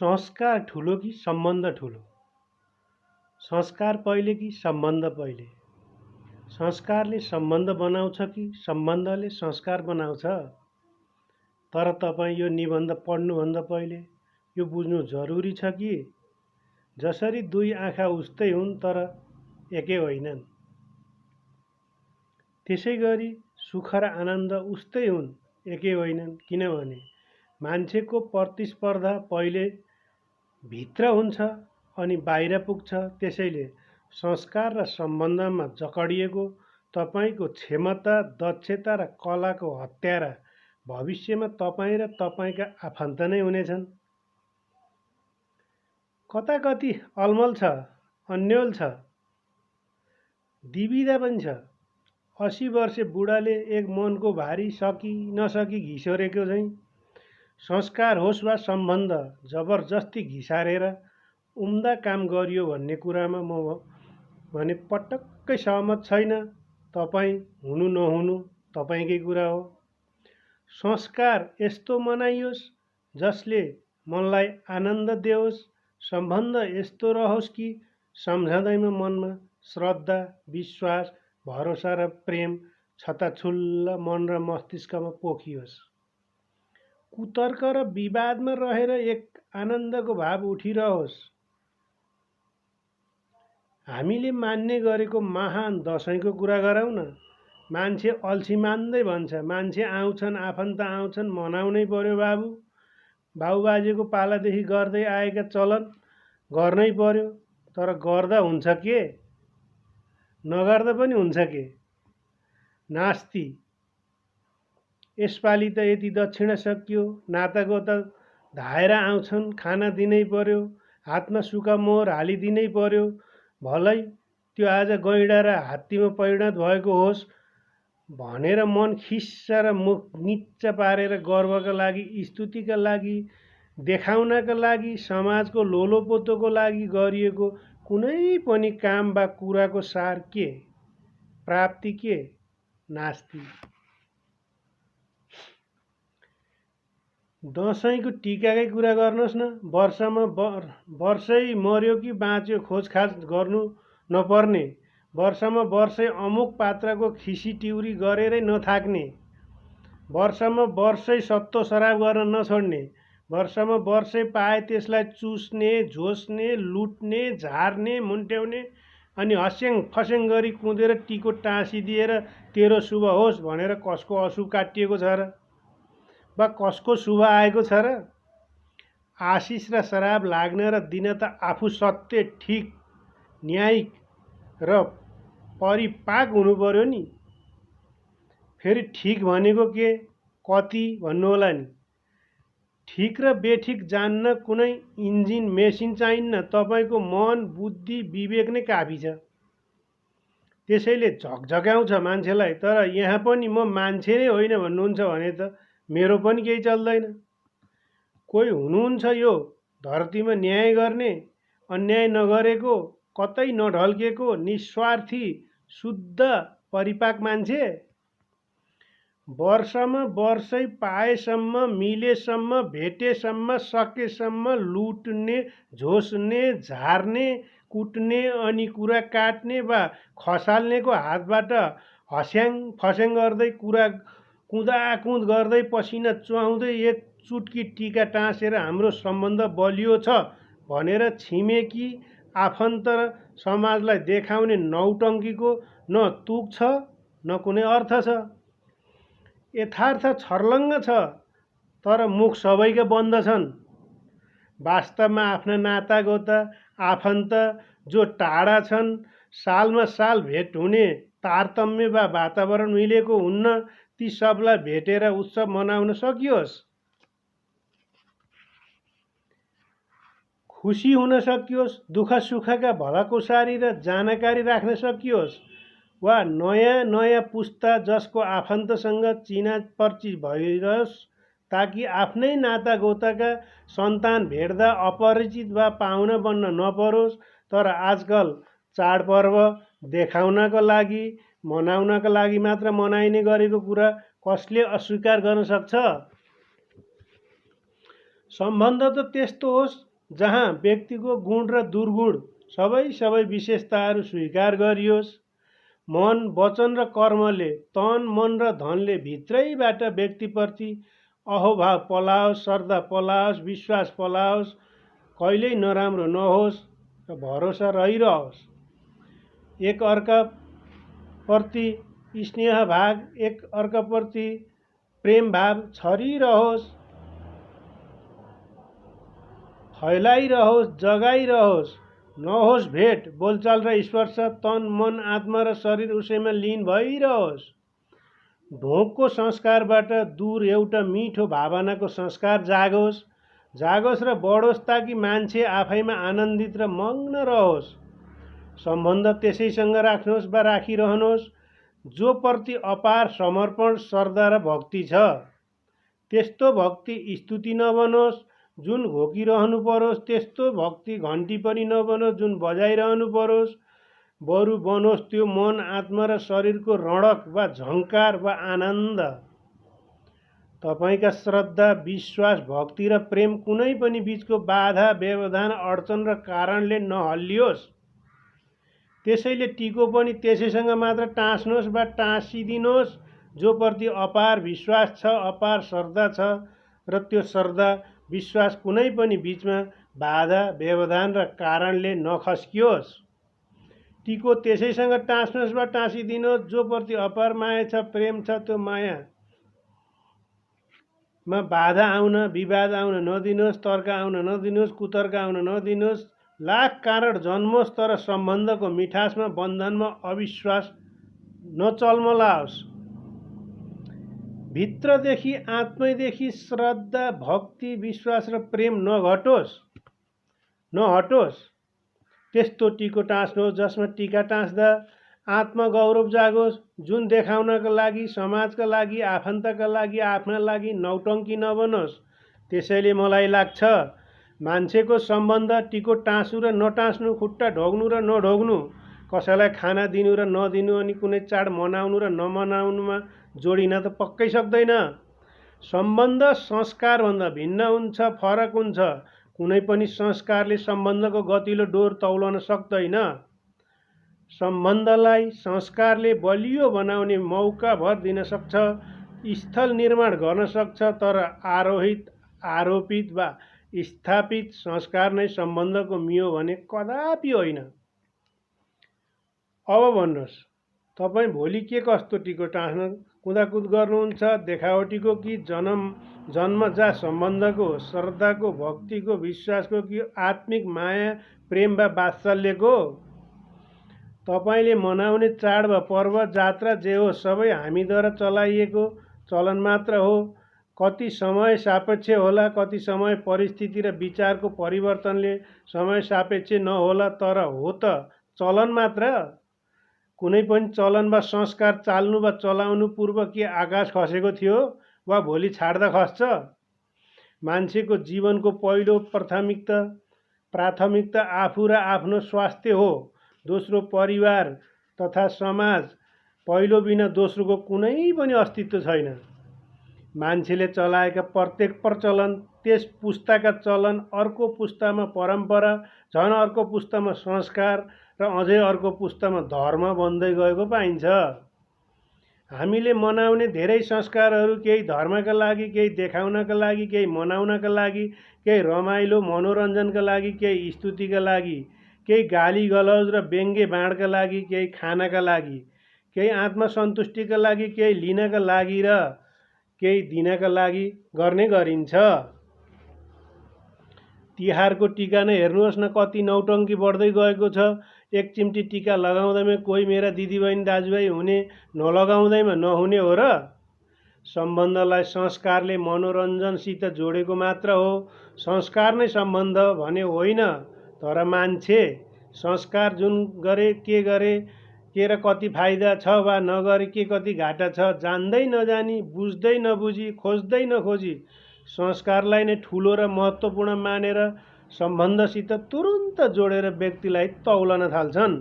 संस्कार ठुलो कि सम्बन्ध ठुलो? संस्कार पहिले कि सम्बन्ध पहिले? संस्कारले सम्बन्ध बनाउँछ कि सम्बन्धले संस्कार बनाउँछ? तर तपाईँ यो निबन्ध पढ्नुभन्दा पहिले यो बुझ्नु जरुरी छ कि जसरी दुई आँखा उस्तै हुन् तर एकै होइनन्, त्यसैगरी सुख र आनन्द उस्तै हुन्, एकै होइनन्। किनभने मान्छेको प्रतिस्पर्धा पहिले भित्र हुन्छ अनि बाहिर पुग्छ। त्यसैले संस्कार र सम्बन्धमा जकडिएको तपाईको क्षमता, दक्षता र कलाको हत्यारा भविष्यमा तपाईँ र तपाईँका आफन्त नै हुनेछन्। कता कति अलमल छ, अन्यल छ, दिविधा पनि छ। 80 वर्षे बुढाले एक मनको भारी सकी नसकी घिसोरेको झैँ संस्कार होस् वा सम्बन्ध जबरजस्ती घिसारेर उम्दा काम गरियो भन्ने कुरामा म भने पटक्कै सहमत छैन। तपाईँ हुनु नहुनु तपाईँकै कुरा हो। संस्कार यस्तो मनाइयोस् जसले मनलाई आनन्द देओस्। सम्बन्ध यस्तो रहोस् कि सम्झँदैमा मनमा श्रद्धा, विश्वास, भरोसा र प्रेम छताछुल्ल मन र मस्तिष्कमा पोखियोस्। कुतर्क र विवादमा रहेर एक आनन्दको भाव उठिरहोस्। हामीले मान्ने गरेको महान दशैंको कुरा गरौँ न। मान्छे अल्छी मान्दै भन्छ, मान्छे आउँछन्, आफन्त आउँछन्, मनाउनै पर्यो बाबु। बाबुबाजेको पालादेखि गर्दै आएका चलन गर्नै पर्यो। तर गर्दा हुन्छ के, नगर्दा पनि हुन्छ के? नास्ति। यसपालि त यति दक्षिणा सकियो, नातागोता धाएर आउँछन्, खाना दिनै पर्यो, हातमा सुका मोहर हालिदिनै पर्यो। भलै त्यो आज गैँडा र हात्तीमा परिणत भएको होस् भनेर मन खिस्सा र मुख निच्चा पारेर गर्वका लागि, स्तुतिका लागि, देखाउनका लागि, समाजको लोलोपोतोको लागि गरिएको कुनै पनि काम वा कुराको सार के, प्राप्ति के? नास्ति। दशैंको टिकाकै कुरा गर्नुहोस् न। वर्षमा वर्षै मर्यो कि बाँच्यो खोजखाज गर्नु नपर्ने, वर्षमा वर्षै अमुक पात्रको खिसी टिउरी गरेरै नथाक्ने, वर्षमा वर्षै सत्तो सराब गर्न नछोड्ने, वर्षमा वर्षै पाए त्यसलाई चुस्ने, झोस्ने, लुट्ने, झार्ने, मुन्ट्याउने अनि हस्याङ फस्याङ गरी कुँदेर टिको टाँसिदिएर तेरो शुभ होस् भनेर कसको अशुभ काटिएको छ र? वा कसको शुभ आएको छ र? आशिष र श्राप लाग्न र दिन त आफू सत्य, ठिक, न्यायिक र परिपाक हुनु पर्यो नि। फेरि ठिक भनेको के, कति भन्नु होला नि। ठिक र बेठिक जान्न कुनै इन्जिन, मेसिन चाहिन्न। तपाईँको मन, बुद्धि, विवेक नै काफी छ। त्यसैले झकझक्याउँछ मान्छेलाई। तर यहाँ पनि म मान्छे नै होइन भन्नुहुन्छ भने त मेरो पनि केही चल्दैन। कोही हुनुहुन्छ यो धरतीमा न्याय गर्ने, अन्याय नगरेको, कतै नढल्केको, निस्वार्थी, शुद्ध, परिपाक मान्छे। वर्षमा वर्षै पाएसम्म, मिलेसम्म, भेटेसम्म, सकेसम्म लुट्ने, झोस्ने, झार्ने, कुट्ने अनि कुरा काट्ने वा खसाल्नेको हातबाट हस्याङ फस्याङ गर्दै, कुरा कुँदाकुँद गर्दै, पसिना चुहाउँदै एक चुट्की टिका टाँसेर हाम्रो सम्बन्ध बलियो छ भनेर छिमेकी, आफन्त र समाजलाई देखाउने नौटङ्कीको न तुक छ न कुनै अर्थ छ। यथार्थ छर्लङ्ग छ, तर मुख सबैका बन्द छन्। वास्तवमा आफ्ना नातागोता, आफन्त जो टाढा छन्, सालमा साल भेट हुने तारतम्य वा वातावरण मिलेको हुन्न, ती सबलाई भेटेर उत्सव मनाउन सकियोस्। खुसी हुन सकियोस्, दुःख सुखका भलाकुसारी र जानकारी राख्न सकियोस्। वा नयाँ नयाँ पुस्ता जसको आफन्तसँग चिनापर्ची भइरहोस्, ताकि आफ्नै नातागोताका सन्तान भेट्दा अपरिचित वा पाहुना बन्न नपरोस्। तर आजकल चाडपर्व देखाउनका लागि, मनाउनका लागि मात्र मनाइने गरेको कुरा कसले अस्वीकार गर्न सक्छ? सम्बन्ध त त्यस्तो होस् जहाँ व्यक्तिको गुण र दुर्गुण सबै विशेषताहरू स्वीकार गरियोस्। मन, वचन र कर्मले, तन, मन र धनले भित्रैबाट व्यक्तिप्रति अहोभाव पलाओस्, श्रद्धा पलाओस्, विश्वास पलाओस्, कहिल्यै नराम्रो नहोस् र भरोसा रहिरहोस्। एक अर्काप्रति स्नेह भाव, एक अर्काप्रति प्रेम भाव छरिरहोस्, फैलाइरहोस्, जगाइरहोस्। नहोस् भेट, बोलचाल र स्पर्श, तन, मन, आत्मा र शरीर उसैमा लीन भइरहोस्। ढोगको संस्कारबाट दूर एउटा मिठो भावनाको संस्कार जागोस् र बढोस्, ताकि मान्छे आफैमा आनन्दित र मग्न रहोस्। सम्बन्ध त्यसैसँग राख्नुहोस् वा राखिरहनुहोस् जो प्रति अपार समर्पण, श्रद्धा र भक्ति छ। त्यस्तो भक्ति स्तुति नबनोस् जुन घोकिरहनु परोस्, त्यस्तो भक्ति घन्टी पनि नबनोस् जुन बजाइरहनु परोस्। बरु बनोस् त्यो मन, आत्मा र शरीरको रडक वा झङ्कार वा आनन्द। तपाईका श्रद्धा, विश्वास, भक्ति र प्रेम कुनै पनि बीचको बाधा, व्यवधान, अडचन र कारणले नहल्लियोस्। त्यसैले टिको पनि त्यसैसँग मात्र टाँस्नुहोस् वा टाँसिदिनुहोस् जो प्रति अपार विश्वास छ, अपार श्रद्धा छ र त्यो श्रद्धा, विश्वास कुनै पनि बीचमा बाधा, व्यवधान र कारणले नखस्कियोस्। टिको त्यसैसँग टाँस्नुहोस् वा टाँसिदिनुहोस् जो प्रति अपार माया छ, प्रेम छ। त्यो मायामा बाधा आउन, विवाद आउन नदिनुहोस्, तर्क आउन नदिनुहोस्, कुतर्क आउन नदिनुहोस्। लाख कारण जन्मोस् तर सम्बन्धको मिठासमा, बन्धनमा अविश्वास नचल्मलाओस्। भित्रदेखि, आत्मैदेखि श्रद्धा, भक्ति, विश्वास र प्रेम नहटोस्। त्यस्तो टिको टाँस्नुहोस् जसमा टिका टाँस्दा आत्मगौरव जागोस्, जुन देखाउनका लागि, समाजका लागि, आफन्तका लागि, आफ्ना लागि नौटङ्की नबनोस्। त्यसैले मलाई लाग्छ मान्छेको सम्बन्ध टिको टाँसु र नटाँस्नु, खुट्टा ढोग्नु र नढोग्नु, कसैलाई खाना दिनु र नदिनु, अनि कुनै चाड मनाउनु र नमनाउनुमा जोडिन त पक्कै सक्दैन। सम्बन्ध संस्कारभन्दा भिन्न हुन्छ, फरक हुन्छ। कुनै पनि संस्कारले सम्बन्धको गतिलो डोर तौलन सक्दैन। सम्बन्धलाई संस्कारले बलियो बनाउने मौका भर दिन सक्छ, स्थल निर्माण गर्न सक्छ, तर आरोपित वा स्थापित संस्कार नै सम्बन्धको मियो भने कदापि होइन। अब भन्नुहोस्, तपाईँ भोलि के कस्तो टिको टाँस्न कुदाकुद गर्नुहुन्छ? देखावटीको कि जन्मजात सम्बन्धको, श्रद्धाको, भक्तिको, विश्वासको कि आत्मिक माया, प्रेम वा वात्सल्यको? तपाईँले मनाउने चाड वा पर्व, जात्रा जे हो सबै हामीद्वारा चलाइएको चलन मात्र हो। कति समय सापेक्ष होला, कति समय परिस्थिति र विचारको परिवर्तनले समय सापेक्ष नहोला, तर हो त चलन मात्र। कुनै पनि चलन वा संस्कार चाल्नु वा चलाउनु पूर्व के आकाश खसेको थियो वा भोलि छाड्दा खस्छ? मान्छेको जीवनको पहिलो प्राथमिकता आफू र आफ्नो स्वास्थ्य हो, दोस्रो परिवार तथा समाज, पहिलो बिना दोस्रोको कुनै पनि अस्तित्व छैन। मान्छेले चलाएका प्रत्येक प्रचलन, त्यस पुस्ताका चलन, अर्को पुस्तामा परम्परा, झन् अर्को पुस्तामा संस्कार र अझै अर्को पुस्तामा धर्म बन्दै गएको पाइन्छ। हामीले मनाउने धेरै संस्कारहरू केही धर्मका लागि, केही देखाउनका लागि, केही मनाउनका लागि, केही रमाइलो मनोरञ्जनका लागि, केही स्तुतिका लागि, केही गाली गलौज र व्यङ्ग्य बाँडका लागि, केही खानका लागि, केही आत्मसन्तुष्टिका लागि, केही लिनका लागि र केही दिनका लागि गर्ने गरिन्छ। तिहारको टिका नै हेर्नुहोस् न, कति नौटङ्की बढ्दै गएको छ। एक चिम्टी टिका लगाउँदैमा कोही मेरा दिदीबहिनी दाजुभाइ हुने, नलगाउँदैमा नहुने हो र? सम्बन्धलाई संस्कारले मनोरञ्जनसित जोडेको मात्र हो, संस्कार नै सम्बन्ध भने होइन। तर मान्छे संस्कार जुन गरे, के र कति फाइदा छ वा नगरे के कति घाटा छ, जान्दै नजानी, बुझ्दै नबुझी, खोज्दै नखोजी, संस्कारलाई नै ठुलो र महत्त्वपूर्ण मानेर सम्बन्धसित तुरुन्त जोडेर व्यक्तिलाई तौलन थाल्छन्।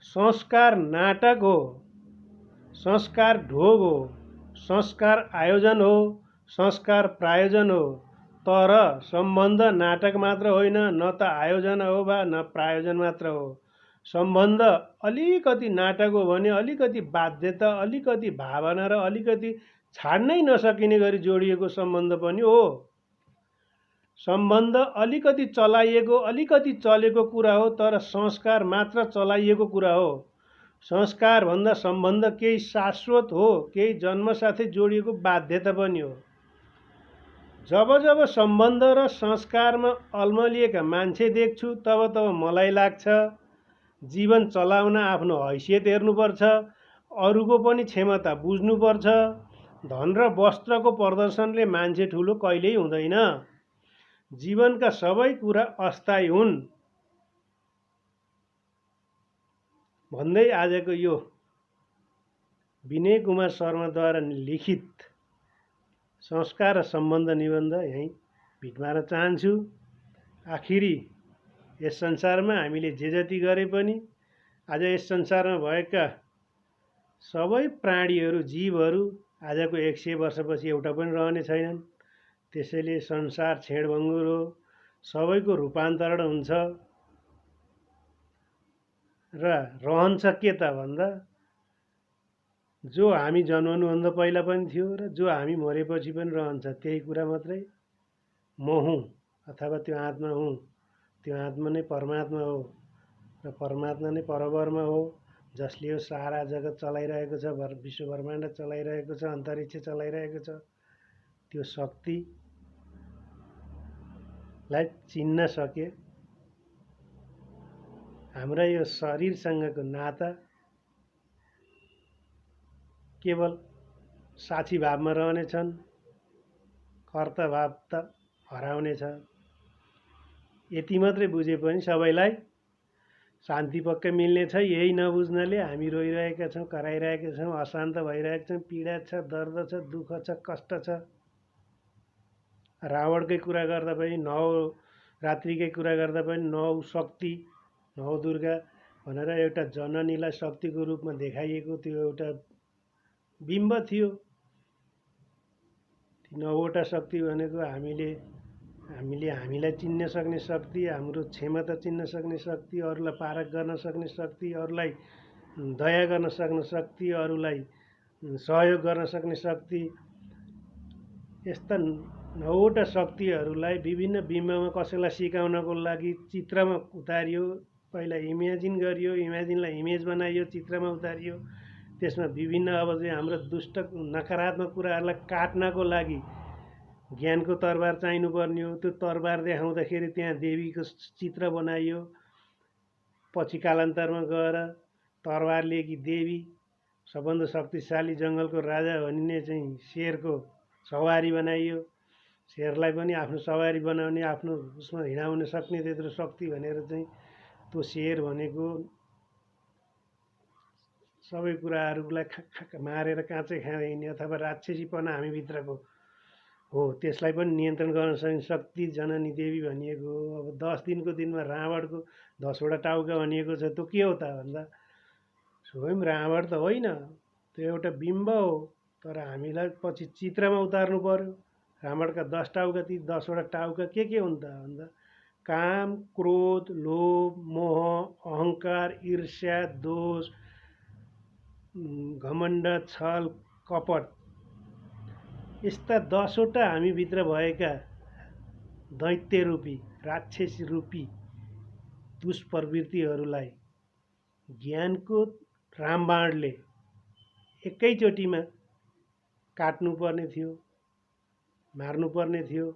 संस्कार नाटक हो, संस्कार ढोग हो, संस्कार आयोजन हो, संस्कार प्रायोजन हो, तर सम्बन्ध नाटक मात्र होइन, न त आयोजना हो वा न प्रायोजन मात्र हो। सम्बन्ध अलिकति नाटक हो भने अलिकति बाध्यता, अलिकति भावना र अलिकति छाड्नै नसकिने गरी जोडिएको सम्बन्ध पनि हो। सम्बन्ध अलिकति चलाइएको, अलिकति चलेको कुरा हो, तर संस्कार मात्र चलाइएको कुरा हो। संस्कारभन्दा सम्बन्ध केही शाश्वत हो, केही जन्मसाथै जोडिएको बाध्यता पनि हो। जब जब सम्बन्ध र संस्कारमा अल्मलिएका मान्छे देख्छु तब मलाई लाग्छ जीवन चलाउन आफ्नो हैसियत हेर्नुपर्छ, अरूको पनि क्षमता बुझ्नुपर्छ। धन र वस्त्रको प्रदर्शनले मान्छे ठुलो कहिल्यै हुँदैन। जीवनका सबै कुरा अस्थायी हुन् भन्दै आजको यो विनय कुमार शर्माद्वारा लिखित संस्कार र सम्बन्ध निबन्ध यहीँ भिड मार्न चाहन्छु। आखिरी यस संसारमा हामीले जे जति गरे पनि आज यस संसारमा भएका सबै प्राणीहरू, जीवहरू आजको 100 वर्षपछि एउटा पनि रहने छैनन्। त्यसैले संसार छेडभङ्गुर हो, सबैको रूपान्तरण हुन्छ र रहन्छ के त भन्दा जो हामी जन्मनुभन्दा पहिला पनि थियो र जो हामी मरेपछि पनि रहन्छ, त्यही कुरा मात्रै। म हुँ अथवा त्यो आत्मा हुँ, त्यो आत्मा नै परमात्मा हो र परमात्मा नै परब्रह्म हो, जसले यो सारा जगत चलाइरहेको छ, विश्व ब्रह्माण्ड चलाइरहेको छ, अन्तरिक्ष चलाइरहेको छ। त्यो शक्तिलाई चिन्न सके हाम्रा यो शरीरसँगको नाता केवल साक्षी भावमा रहनेछन्, कर्ता भाव त हराउनेछ। यति मात्रै बुझे पनि सबैलाई शान्ति पक्कै मिल्नेछ। यही नबुझ्नाले हामी रोइरहेका छौँ, कराइरहेका छौँ, अशान्त भइरहेका छौँ, पीडा छ, दर्द छ, दुःख छ, कष्ट छ। रावणकै कुरा गर्दा पनि, नवरात्रिकै कुरा गर्दा पनि नौ शक्ति, नौ दुर्गा भनेर एउटा जननीलाई शक्तिको रूपमा देखाइएको त्यो एउटा बिम्ब थियो। ती 9वटा शक्ति भनेको हामीलाई चिन्न सक्ने शक्ति, हाम्रो क्षमता चिन्न सक्ने शक्ति, अरूलाई पारख गर्न सक्ने शक्ति, अरूलाई दया गर्न सक्ने शक्ति, अरूलाई सहयोग गर्न सक्ने शक्ति। यस्ता 9वटा शक्तिहरूलाई विभिन्न बिम्बमा कसैलाई सिकाउनको लागि चित्रमा उतारियो। पहिला इमेजिन गरियो, इमेजिनलाई इमेज बनाइयो, चित्रमा उतारियो। त्यसमा विभिन्न अब चाहिँ हाम्रो दुष्ट नकारात्मक कुराहरूलाई काट्नको लागि ज्ञानको तरबार चाहिनुपर्ने हो। त्यो तरबार देखाउँदाखेरि त्यहाँ देवीको चित्र बनाइयो। पछि कालान्तरमा गएर तरबार लिएकी देवी, सबभन्दा शक्तिशाली जङ्गलको राजा भनिने चाहिँ शेरको सवारी बनाइयो। शेरलाई पनि आफ्नो सवारी बनाउने, आफ्नो उसमा हिँडाउन सक्ने त्यत्रो शक्ति भनेर चाहिँ त्यो शेर भनेको सबै कुराहरूलाई मारेर काँचै खाइने अथवा राक्षसीपना हामीभित्रको हो, त्यसलाई पनि नियन्त्रण गर्न सक्ने शक्ति जननी देवी भनिएको हो। अब 10 दिनको दिनमा रावणको 10वटा टाउका भनिएको छ। त्यो के हो त भन्दा स्वयं रावण त होइन, त्यो एउटा बिम्ब हो। तर हामीलाई पछि चित्रमा उतार्नु पर्यो। रावणका 10 टाउका, ती 10वटा टाउका के हुन् त भन्दा काम, क्रोध, लोभ, मोह, अहङ्कार, ईर्ष्या, दोष, घमण्ड, छल, कपट, यस्ता 10वटा हामीभित्र भएका दैत्य रूपी, राक्षस रूपी दुष्प्रवृत्तिहरूलाई ज्ञानको रामबाणले एकैचोटिमा काट्नुपर्ने थियो, मार्नुपर्ने थियो।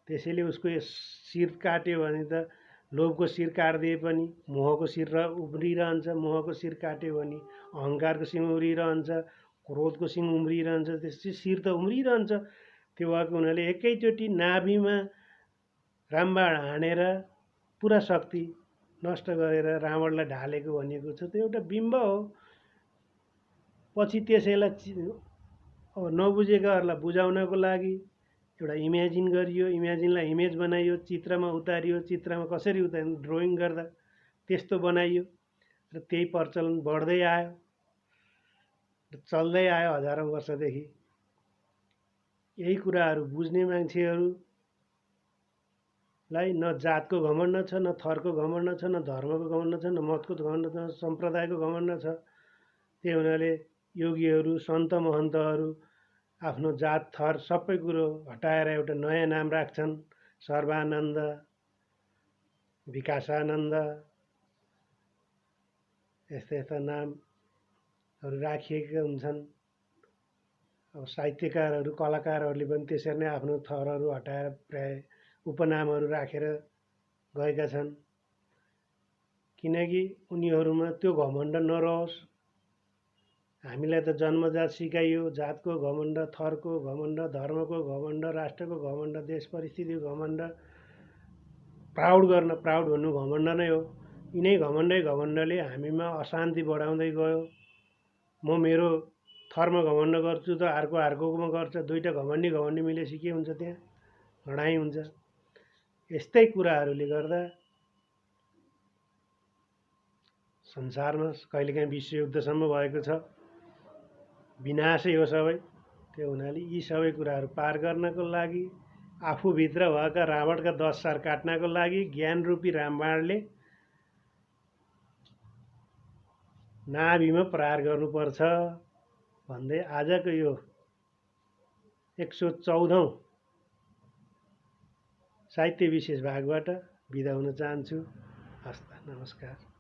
त्यसैले उसको शिर काट्यो भने त लोभको शिर काटिदिए पनि मोहको शिर उम्रिरहन्छ, मोहको शिर काट्यो भने अहङ्कारको शिर उम्रिरहन्छ, क्रोधको सिङ उम्रिरहन्छ, त्यसपछि शिर त उम्रिरहन्छ। त्यो भएको हुनाले एकैचोटि नाभिमा रामबाण हानेर पुरा शक्ति नष्ट गरेर रावणलाई ढालेको भनिएको छ। त्यो एउटा बिम्ब हो। पछि त्यसैलाई अब नबुझेकाहरूलाई बुझाउनको लागि एउटा इमेजिन गरियो, इमेजिनलाई इमेज बनाइयो, चित्रमा उतारियो। चित्रमा कसरी उतारियो, ड्रइङ गर्दा त्यस्तो बनाइयो र त्यही प्रचलन बढ्दै आयो, चल्दै आयो हजारौँ वर्षदेखि। यही कुराहरू बुझ्ने मान्छेहरू न जातको घमण्ड छ, न थरको घमण्ड छ, न धर्मको घमण्ड छ, न मतको घमण्ड छ, न सम्प्रदायको घमण्ड छ। त्यही हुनाले योगीहरू सन्त महन्तहरू आफ्नो जात थर सबै कुरो हटाएर एउटा नयाँ नाम राख्छन्। सर्वानन्द, विकासानन्द यस्ता यस्ता नामहरू राखिएका हुन्छन्। अब साहित्यकारहरू कलाकारहरूले पनि त्यसरी नै आफ्नो थरहरू हटाएर प्राय उपनामहरू राखेर गएका छन्, किनकि उनीहरूमा त्यो घमण्ड नरहोस्। हामीलाई त जन्मजात सिकाइयो जातको घमण्ड, थरको घमण्ड, धर्मको घमण्ड, राष्ट्रको घमण्ड, देश परिस्थितिको घमण्ड, प्राउड गर्न, प्राउड भन्नु घमण्ड नै हो। यिनै घमण्डले हामीमा अशान्ति बढाउँदै गयो। म मेरो थरमा घमण्ड गर्छु त अर्कोमा गर्छ, दुईटा घमण्डी मिलेपछि के हुन्छ, त्यहाँ लडाइँ हुन्छ। यस्तै कुराहरूले गर्दा संसारमा कहिलेकाहीँ विश्वयुद्धसम्म भएको छ, विनाशै हो सबै। त्यो हुनाले यी सबै कुराहरू पार गर्नको लागि, आफूभित्र भएका रावणका 10 सार काट्नको लागि ज्ञानरूपी रामबाणले नाभिमा प्रहार गर्नुपर्छ भन्दै आजको यो 114औं साहित्य विशेष भागबाट बिदा हुन चाहन्छु। हस्त, नमस्कार।